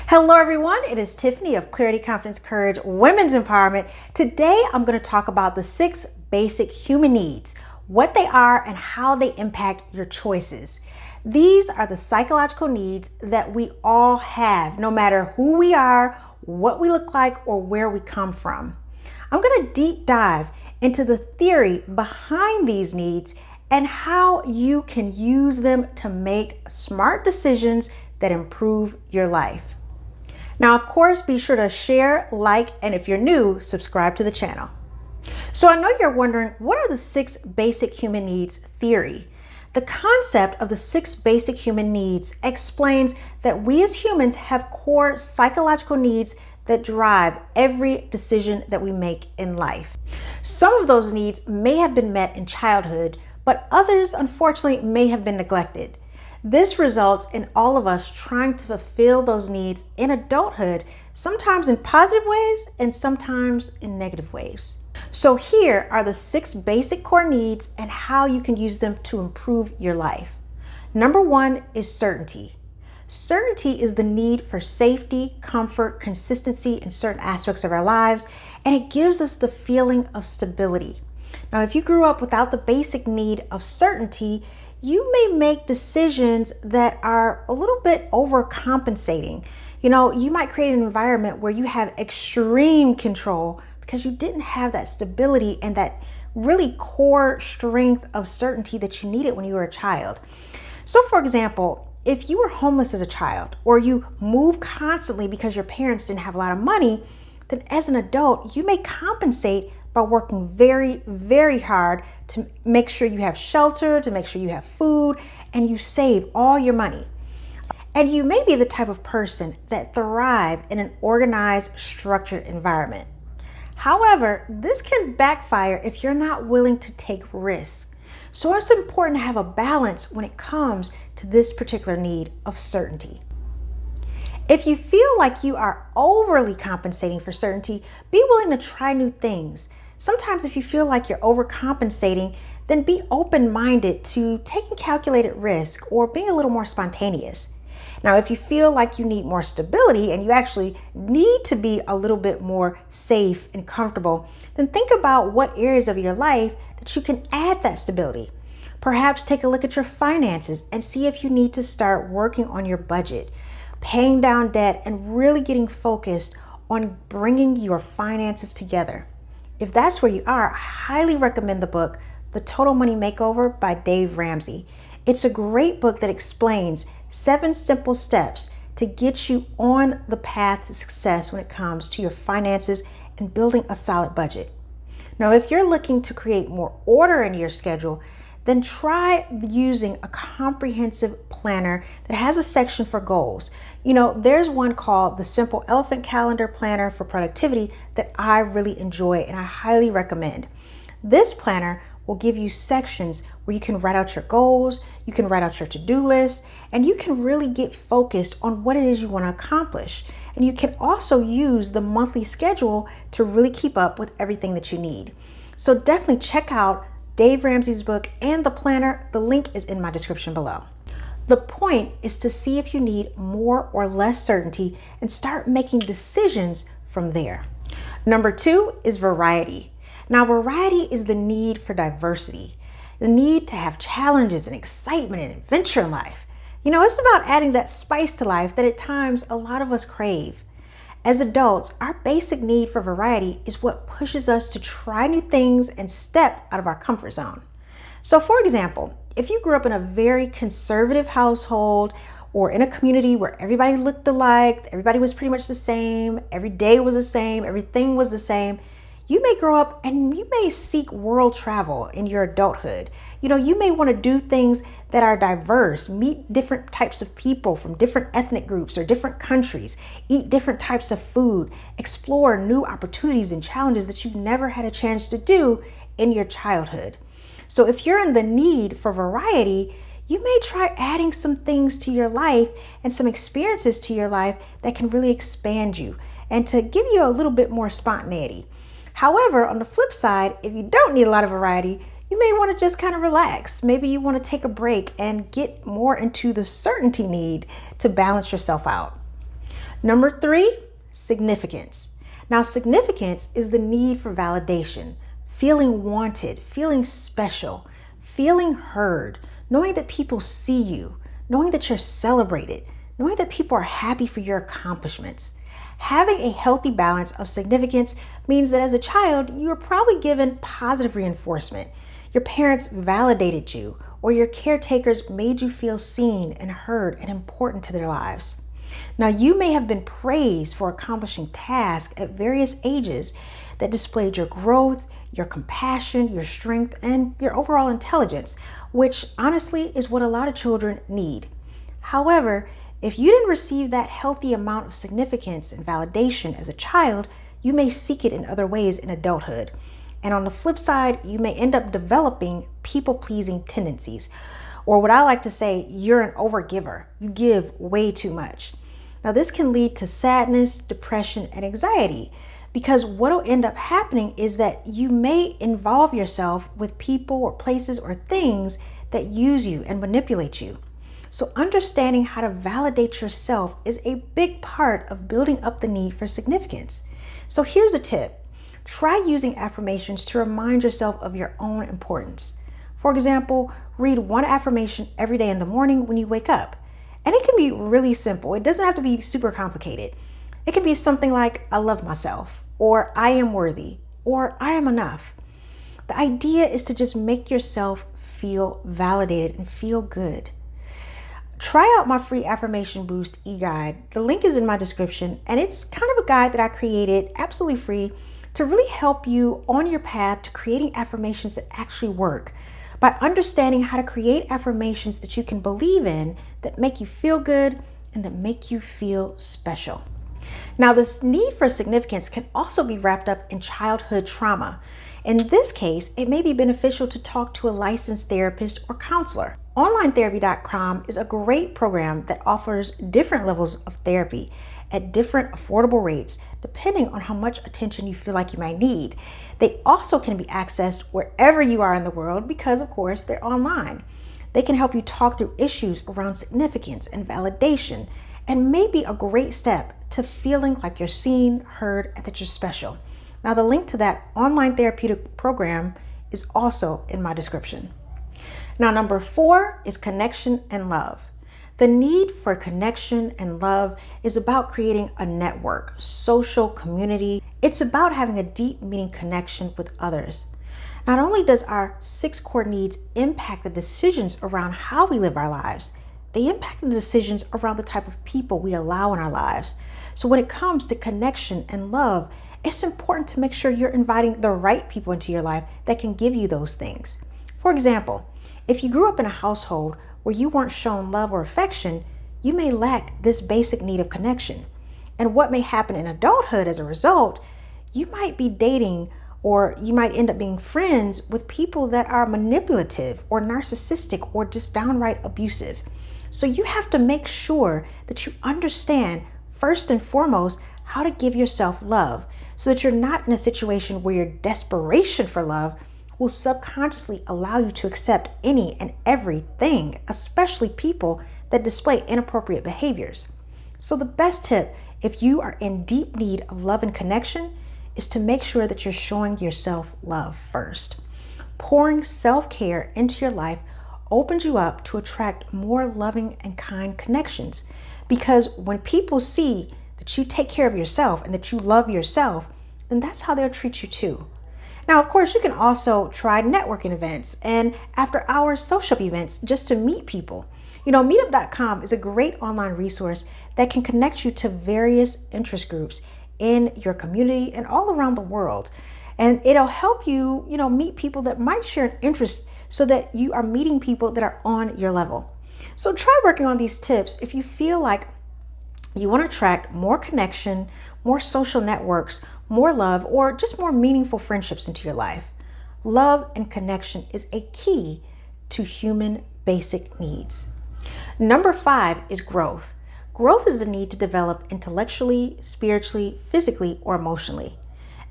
Hello everyone, it is Tiffany of Clarity, Confidence, Courage, Women's Empowerment. Today I'm going to talk about the 6 basic human needs, what they are and how they impact your choices. These are the psychological needs that we all have, no matter who we are, what we look like, or where we come from. I'm going to deep dive into the theory behind these needs and how you can use them to make smart decisions that improve your life. Now, of course, be sure to share, like, and if you're new, subscribe to the channel. So I know you're wondering, what are the 6 basic human needs theory? The concept of the 6 basic human needs explains that we as humans have core psychological needs that drive every decision that we make in life. Some of those needs may have been met in childhood, but others, unfortunately, may have been neglected. This results in all of us trying to fulfill those needs in adulthood, sometimes in positive ways and sometimes in negative ways. So here are the 6 basic core needs and how you can use them to improve your life. Number 1 is certainty. Certainty is the need for safety, comfort, consistency in certain aspects of our lives, and it gives us the feeling of stability. Now, if you grew up without the basic need of certainty, you may make decisions that are a little bit overcompensating. You might create an environment where you have extreme control because you didn't have that stability and that really core strength of certainty that you needed when you were a child. So, for example, if you were homeless as a child or you moved constantly because your parents didn't have a lot of money, then as an adult, you may compensate by working very, very hard to make sure you have shelter, to make sure you have food, and you save all your money. And you may be the type of person that thrive in an organized, structured environment. However, this can backfire if you're not willing to take risks. So it's important to have a balance when it comes to this particular need of certainty. If you feel like you are overly compensating for certainty, be willing to try new things. Sometimes if you feel like you're overcompensating, then be open-minded to taking calculated risk or being a little more spontaneous. Now, if you feel like you need more stability and you actually need to be a little bit more safe and comfortable, then think about what areas of your life that you can add that stability. Perhaps take a look at your finances and see if you need to start working on your budget, paying down debt, and really getting focused on bringing your finances together. If that's where you are, I highly recommend the book, The Total Money Makeover by Dave Ramsey. It's a great book that explains 7 simple steps to get you on the path to success when it comes to your finances and building a solid budget. Now, if you're looking to create more order in your schedule, then try using a comprehensive planner that has a section for goals. There's one called the Simple Elephant Calendar Planner for Productivity that I really enjoy and I highly recommend. This planner will give you sections where you can write out your goals, you can write out your to-do list, and you can really get focused on what it is you want to accomplish. And you can also use the monthly schedule to really keep up with everything that you need. So definitely check out Dave Ramsey's book and the planner. The link is in my description below. The point is to see if you need more or less certainty and start making decisions from there. Number 2 is variety. Now, variety is the need for diversity, the need to have challenges and excitement and adventure in life. It's about adding that spice to life that at times a lot of us crave. As adults, our basic need for variety is what pushes us to try new things and step out of our comfort zone. So, for example, if you grew up in a very conservative household or in a community where everybody looked alike, everybody was pretty much the same, every day was the same, everything was the same, you may grow up and you may seek world travel in your adulthood. You may want to do things that are diverse, meet different types of people from different ethnic groups or different countries, eat different types of food, explore new opportunities and challenges that you've never had a chance to do in your childhood. So if you're in the need for variety, you may try adding some things to your life and some experiences to your life that can really expand you and to give you a little bit more spontaneity. However, on the flip side, if you don't need a lot of variety, you may want to just kind of relax. Maybe you want to take a break and get more into the certainty need to balance yourself out. Number 3, significance. Now, significance is the need for validation, feeling wanted, feeling special, feeling heard, knowing that people see you, knowing that you're celebrated, knowing that people are happy for your accomplishments. Having a healthy balance of significance means that as a child, you were probably given positive reinforcement. Your parents validated you, or your caretakers made you feel seen and heard and important to their lives. Now, you may have been praised for accomplishing tasks at various ages that displayed your growth, your compassion, your strength, and your overall intelligence, which honestly is what a lot of children need. However, if you didn't receive that healthy amount of significance and validation as a child, you may seek it in other ways in adulthood. And on the flip side, you may end up developing people-pleasing tendencies. Or what I like to say, you're an overgiver. You give way too much. Now, this can lead to sadness, depression, and anxiety, because what will end up happening is that you may involve yourself with people or places or things that use you and manipulate you. So understanding how to validate yourself is a big part of building up the need for significance. So here's a tip. Try using affirmations to remind yourself of your own importance. For example, read one affirmation every day in the morning when you wake up. And it can be really simple. It doesn't have to be super complicated. It can be something like, I love myself, or I am worthy, or I am enough. The idea is to just make yourself feel validated and feel good. Try out my free Affirmation Boost e-guide. The link is in my description, and it's kind of a guide that I created absolutely free to really help you on your path to creating affirmations that actually work by understanding how to create affirmations that you can believe in, that make you feel good and that make you feel special. Now, this need for significance can also be wrapped up in childhood trauma. In this case, it may be beneficial to talk to a licensed therapist or counselor. OnlineTherapy.com is a great program that offers different levels of therapy at different affordable rates, depending on how much attention you feel like you might need. They also can be accessed wherever you are in the world because, of course, they're online. They can help you talk through issues around significance and validation, and may be a great step to feeling like you're seen, heard, and that you're special. Now, the link to that online therapeutic program is also in my description. Now, number 4 is connection and love. The need for connection and love is about creating a network, social community. It's about having a deep, meaning connection with others. Not only does our 6 core needs impact the decisions around how we live our lives, they impact the decisions around the type of people we allow in our lives. So when it comes to connection and love, it's important to make sure you're inviting the right people into your life that can give you those things. For example, if you grew up in a household where you weren't shown love or affection, you may lack this basic need of connection. And what may happen in adulthood as a result, you might be dating or you might end up being friends with people that are manipulative or narcissistic or just downright abusive. So you have to make sure that you understand, first and foremost, how to give yourself love so that you're not in a situation where your desperation for love will subconsciously allow you to accept any and everything, especially people that display inappropriate behaviors. So the best tip, if you are in deep need of love and connection, is to make sure that you're showing yourself love first. Pouring self-care into your life opens you up to attract more loving and kind connections. Because when people see that you take care of yourself and that you love yourself, then that's how they'll treat you too. Now, of course, you can also try networking events and after-hours social events just to meet people. Meetup.com is a great online resource that can connect you to various interest groups in your community and all around the world. And it'll help you, meet people that might share an interest so that you are meeting people that are on your level. So try working on these tips if you feel like you want to attract more connection, more social networks, more love, or just more meaningful friendships into your life. Love and connection is a key to human basic needs. Number 5 is growth. Growth is the need to develop intellectually, spiritually, physically, or emotionally.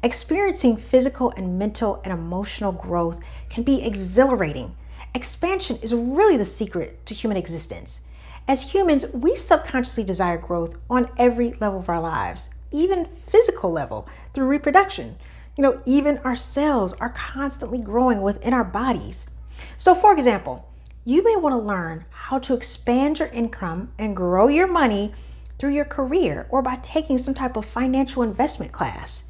Experiencing physical and mental and emotional growth can be exhilarating. Expansion is really the secret to human existence. As humans, we subconsciously desire growth on every level of our lives, even physical level through reproduction. Even our cells are constantly growing within our bodies. So for example, you may want to learn how to expand your income and grow your money through your career or by taking some type of financial investment class.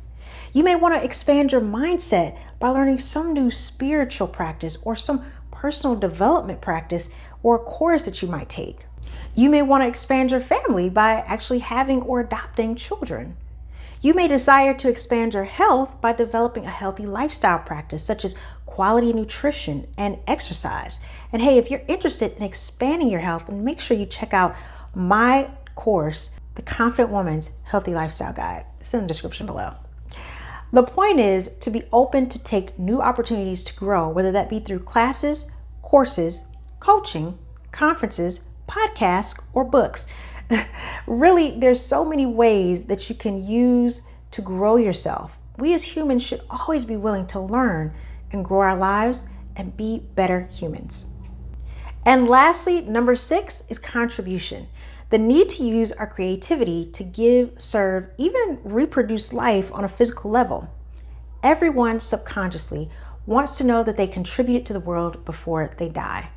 You may want to expand your mindset by learning some new spiritual practice or some personal development practice or a course that you might take. You may want to expand your family by actually having or adopting children. You may desire to expand your health by developing a healthy lifestyle practice such as quality nutrition and exercise. And hey, if you're interested in expanding your health, then make sure you check out my course, The Confident Woman's Healthy Lifestyle Guide. It's in the description below. The point is to be open to take new opportunities to grow, whether that be through classes, courses, coaching, conferences, podcasts, or books. Really, there's so many ways that you can use to grow yourself. We as humans should always be willing to learn and grow our lives and be better humans. And lastly, number 6 is contribution. The need to use our creativity to give, serve, even reproduce life on a physical level. Everyone subconsciously wants to know that they contributed to the world before they die.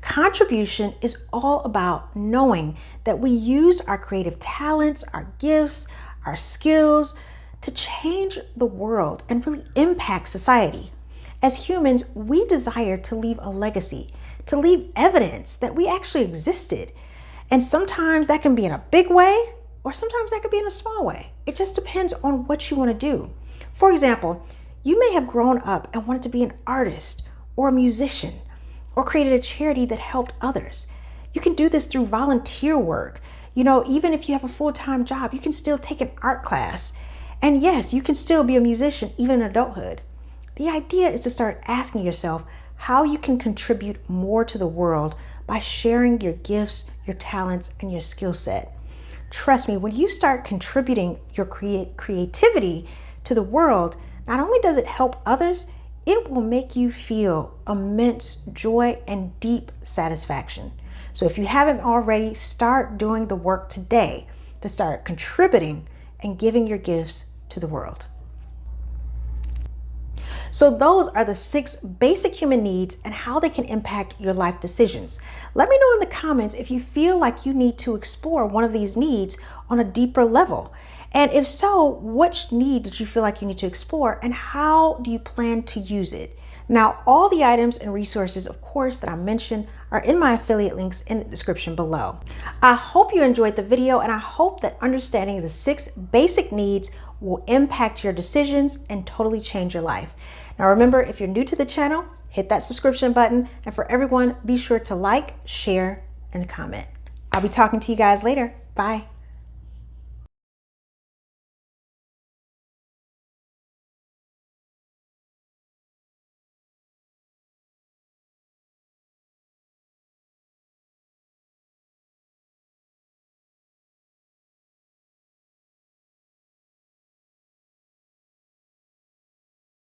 Contribution is all about knowing that we use our creative talents, our gifts, our skills to change the world and really impact society. As humans, we desire to leave a legacy, to leave evidence that we actually existed. And sometimes that can be in a big way, or sometimes that could be in a small way. It just depends on what you want to do. For example, you may have grown up and wanted to be an artist or a musician, or created a charity that helped others. You can do this through volunteer work. Even if you have a full-time job, you can still take an art class. And yes, you can still be a musician even in adulthood. The idea is to start asking yourself how you can contribute more to the world by sharing your gifts, your talents, and your skill set. Trust me, when you start contributing your creativity to the world, not only does it help others, it will make you feel immense joy and deep satisfaction. So if you haven't already, start doing the work today to start contributing and giving your gifts to the world. So those are the 6 basic human needs and how they can impact your life decisions. Let me know in the comments if you feel like you need to explore one of these needs on a deeper level. And if so, which need did you feel like you need to explore and how do you plan to use it? Now, all the items and resources, of course, that I mentioned are in my affiliate links in the description below. I hope you enjoyed the video and I hope that understanding the 6 basic needs will impact your decisions and totally change your life. Now, remember, if you're new to the channel, hit that subscription button. And for everyone, be sure to like, share, and comment. I'll be talking to you guys later. Bye.